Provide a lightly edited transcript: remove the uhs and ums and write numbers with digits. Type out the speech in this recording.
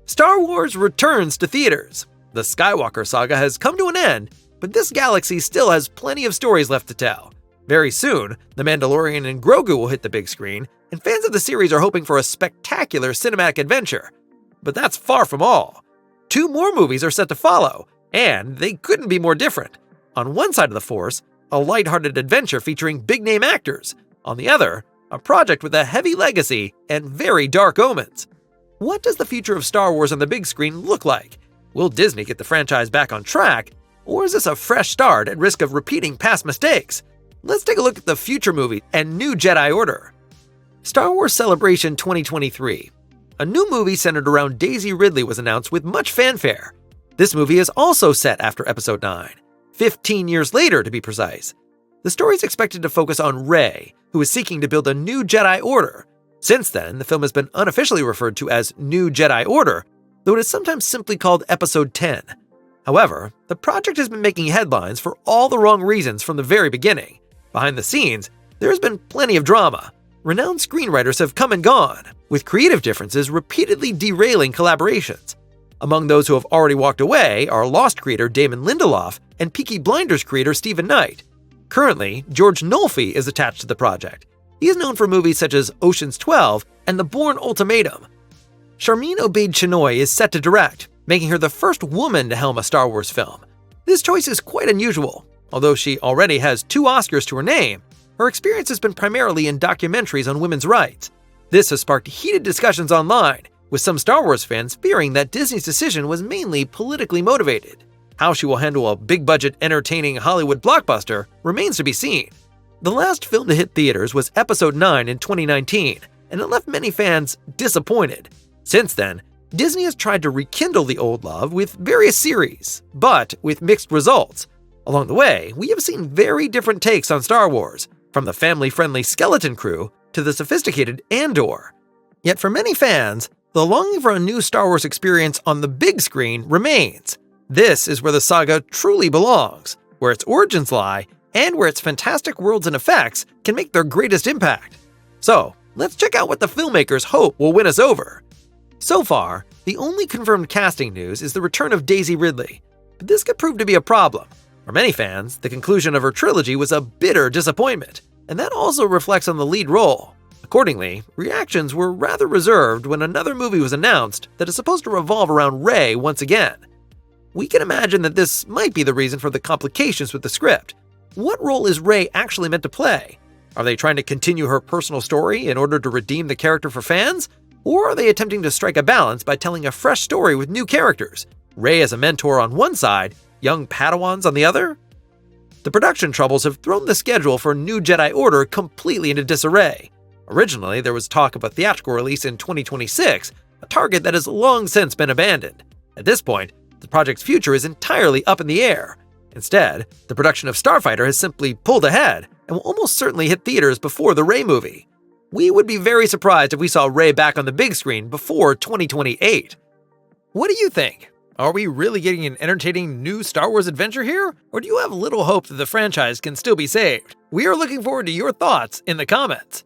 Star Wars returns to theaters. The Skywalker saga has come to an end, but this galaxy still has plenty of stories left to tell. Very soon, The Mandalorian and Grogu will hit the big screen, and fans of the series are hoping for a spectacular cinematic adventure. But that's far from all. 2 more movies are set to follow, and they couldn't be more different. On one side of the Force, a lighthearted adventure featuring big-name actors. On the other, a project with a heavy legacy and very dark omens. What does the future of Star Wars on the big screen look like? Will Disney get the franchise back on track, or is this a fresh start at risk of repeating past mistakes? Let's take a look at the future movie and new Jedi Order. Star Wars Celebration 2023. A new movie centered around Daisy Ridley was announced with much fanfare. This movie is also set after Episode 9, 15 years later to be precise. The story is expected to focus on Rey, who is seeking to build a new Jedi Order. Since then, the film has been unofficially referred to as New Jedi Order, though it is sometimes simply called Episode 10. However, the project has been making headlines for all the wrong reasons from the very beginning. Behind the scenes, there has been plenty of drama. Renowned screenwriters have come and gone, with creative differences repeatedly derailing collaborations. Among those who have already walked away are Lost creator Damon Lindelof and Peaky Blinders creator Stephen Knight. Currently, George Nolfi is attached to the project. He is known for movies such as Ocean's 12 and The Bourne Ultimatum. Sharmeen Obaid-Chinoy is set to direct, making her the first woman to helm a Star Wars film. This choice is quite unusual. Although she already has 2 Oscars to her name, her experience has been primarily in documentaries on women's rights. This has sparked heated discussions online, with some Star Wars fans fearing that Disney's decision was mainly politically motivated. How she will handle a big-budget, entertaining Hollywood blockbuster remains to be seen. The last film to hit theaters was Episode 9 in 2019, and it left many fans disappointed. Since then, Disney has tried to rekindle the old love with various series, but with mixed results. Along the way, we have seen very different takes on Star Wars, from the family-friendly Skeleton Crew to the sophisticated Andor. Yet for many fans, the longing for a new Star Wars experience on the big screen remains. This is where the saga truly belongs, where its origins lie, and where its fantastic worlds and effects can make their greatest impact. So, let's check out what the filmmakers hope will win us over. So far, the only confirmed casting news is the return of Daisy Ridley, but this could prove to be a problem. For many fans, the conclusion of her trilogy was a bitter disappointment, and that also reflects on the lead role. Accordingly, reactions were rather reserved when another movie was announced that is supposed to revolve around Rey once again. We can imagine that this might be the reason for the complications with the script. What role is Rey actually meant to play? Are they trying to continue her personal story in order to redeem the character for fans? Or are they attempting to strike a balance by telling a fresh story with new characters? Rey as a mentor on one side, young Padawans on the other? The production troubles have thrown the schedule for New Jedi Order completely into disarray. Originally, there was talk of a theatrical release in 2026, a target that has long since been abandoned. At this point, the project's future is entirely up in the air. Instead, the production of Starfighter has simply pulled ahead and will almost certainly hit theaters before the Rey movie. We would be very surprised if we saw Rey back on the big screen before 2028. What do you think? Are we really getting an entertaining new Star Wars adventure here? Or do you have little hope that the franchise can still be saved? We are looking forward to your thoughts in the comments.